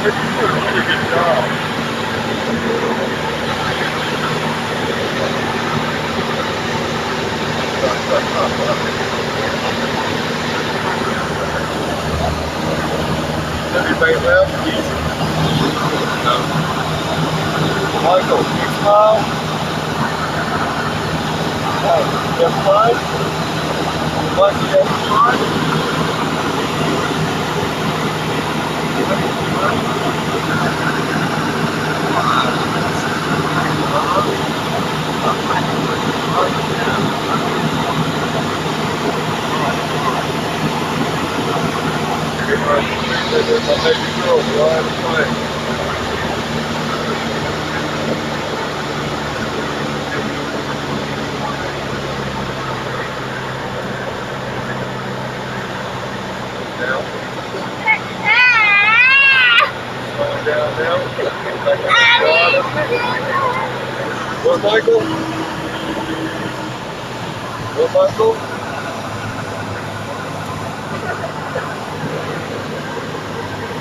Pretty good job. Everybody left? Easy. No. Michael, big smile. Oh, you have fun? Lucky you have fun? There's my baby girl, we all have fun. Down. Slow down now. Back on the bottom. What, Michael? What, Michael?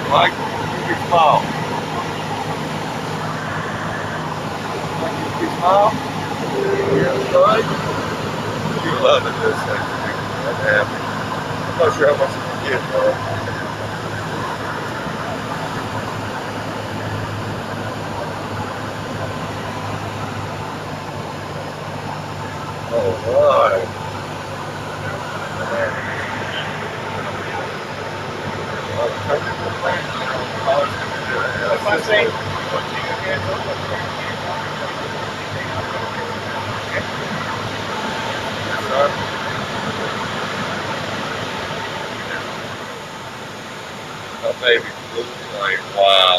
Mike, big smile. Mike, big smile. Yeah, good. You love it, this thing. I'm happy. I'm not sure how much you can get, though. All right. What's my baby blue like wow.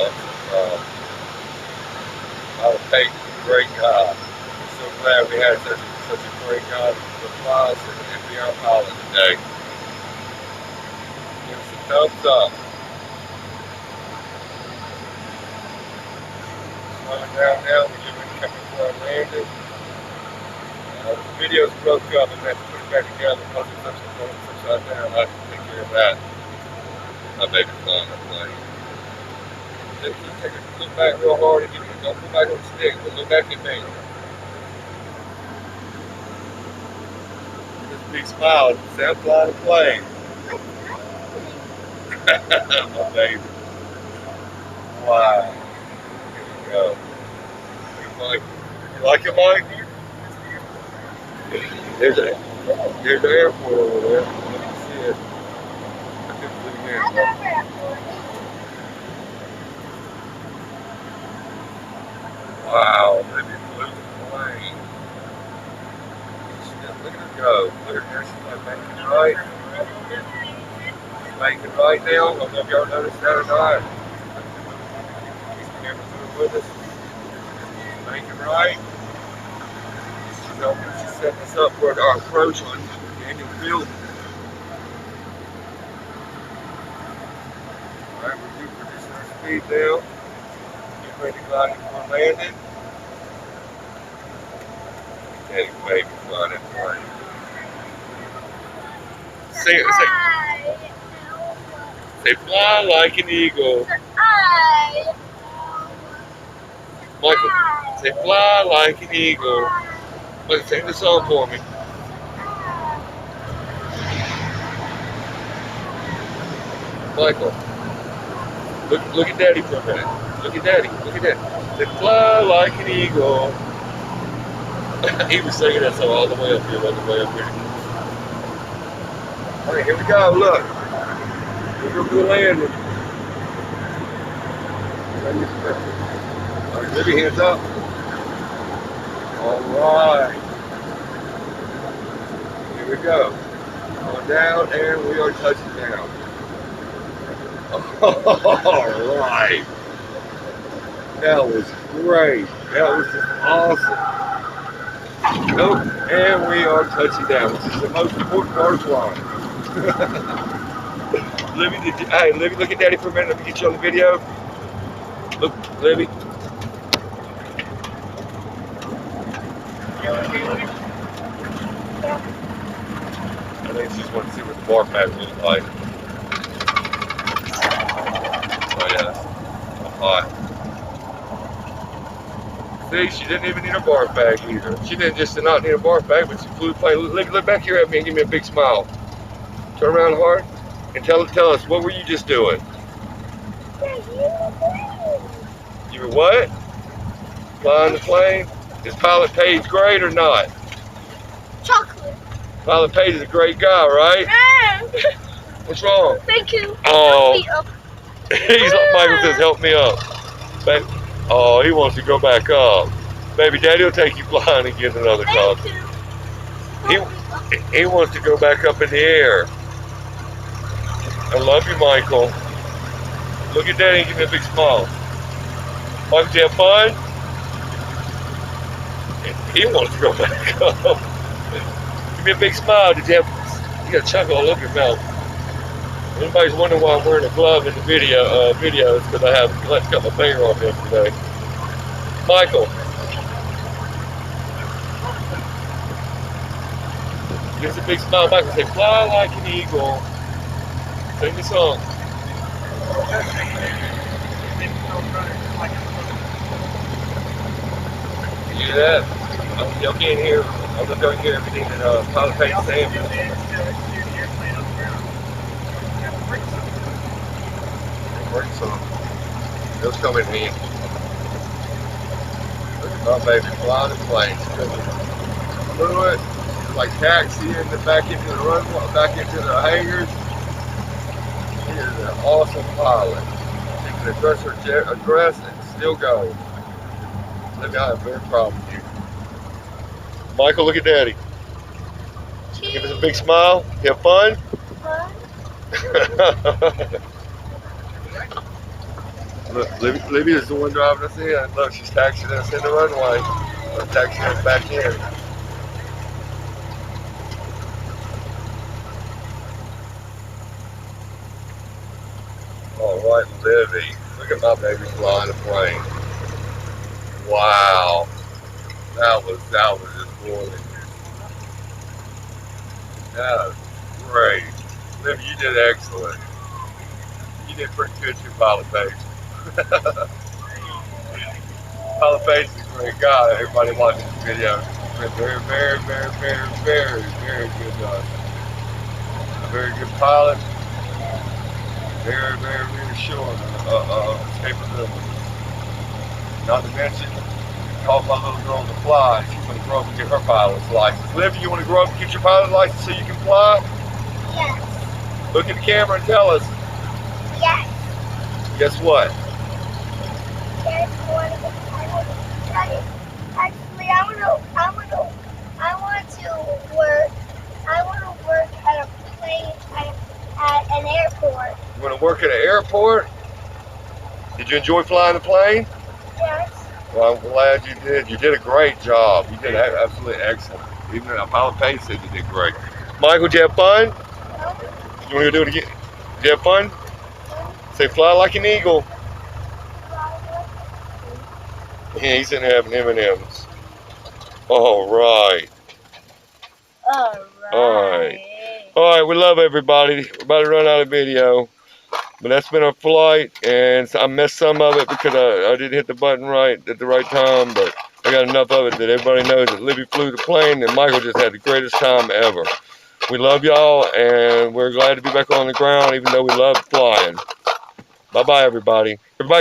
I was paid a great job. I'm so glad we had such a great job to fly us and be our pilot today. Give us a thumbs up. Slowing down now, we're getting coming for our landing. The video's broke up and I have to put it back together because it's upside down. I have to take care of that. My baby flying that plane. Just take a look back real hard and don't go back on the stick, but look back at me. Just big smile. Say I'm flying a plane. My baby. Wow. Here we go. Mike. You like it, Mike? There's the airport over there. You can see it. I couldn't zoom in. Wow, baby blue plane. Look at her go. Look at her. She's like making right. She's making right now. I don't know if y'all noticed that or not. These cameras are with us. She's making right. She's setting us up for our approach on Daniel Field. Alright, we're reducing our speed now. Get ready to glide in for landing. Daddy baby flying that plane. Say fly like an eagle. Michael, say fly like an eagle. Michael, sing the song for me. Michael, look at Daddy for a minute. Look at Daddy. Look at Daddy. Say fly like an eagle. He was singing that song all the way up here, all the way up here. All right, here we go. Look, we're gonna do a landing. All right, Livi, hands up. All right. Here we go. Going down, and we are touching down. All right. That was great. That was just awesome. Nope, and we are touching down, which is the most important part of flying. Livi, hey, Livi, look at Daddy for a minute. Let me get you on the video. Look, Livi. I think she just wants to see what the bar pack looks like. Oh yeah. See, she didn't even need a barf bag either. She didn't just not need a barf bag, but she flew the plane. Look back here at me and give me a big smile. Turn around hard and tell us, what were you just doing? You were what? Flying the plane? Is Pilot Page great or not? Chocolate. Pilot Page is a great guy, right? What's wrong? Thank you. Oh. Help me up. He's like, Michael says, help me up. Baby. Oh, he wants to go back up. Baby, Daddy will take you flying and get another car. He wants to go back up in the air. I love you, Michael. Look at Daddy and give me a big smile. Michael, did you have fun? He wants to go back up. Give me a big smile. You got a chunk all over your mouth. Anybody's wondering why I'm wearing a glove in the videos, because I have cut my finger off yesterday. Michael. Give us a big smile. Michael, say, fly like an eagle. Sing the song. You hear that? Y'all can't hear. I'm not going to hear everything that Pilot Page is saying. Bring some. Those come in handy. Look at my baby flying the plane. Flew it. Like taxiing back into the runway, back into the hangars. She is an awesome pilot. She can address her address and still go. Livy, I am very proud of you. Michael, look at Daddy. Give us a big smile. You have fun? Fun. Look, Livy is the one driving us in. Look, she's taxiing us in the runway. Taxiing us back in. All right, Livy. Look at my baby flying a plane. Wow. That was just gorgeous. That was great. Livy, you did excellent. You did pretty good too, Pilot Page. Pilot Page is a great guy. Everybody watching this video. Very, very, very, very, very, very good guy. A very good pilot. Very, very reassuring capability. Not to mention, taught my little girl to fly. She's going to grow up and get her pilot's license. Livy, you want to grow up and get your pilot's license so you can fly? Yes. Look at the camera and tell us. Yes. Guess what? There's one of the actually, I want to work at a plane at an airport. You want to work at an airport? Did you enjoy flying the plane? Yes. Well, I'm glad you did. You did a great job. You did absolutely excellent. Even Pilot Page said you did great. Michael, did you have fun? No. You want to do it again? Did you have fun? Say, fly like an eagle. Yeah, he's in having M&M's. All right. All right, we love everybody. We're about to run out of video. But that's been our flight, and I messed some of it because I didn't hit the button right at the right time, but I got enough of it that everybody knows that Livy flew the plane and Michael just had the greatest time ever. We love y'all, and we're glad to be back on the ground, even though we love flying. Bye-bye, everybody. Everybody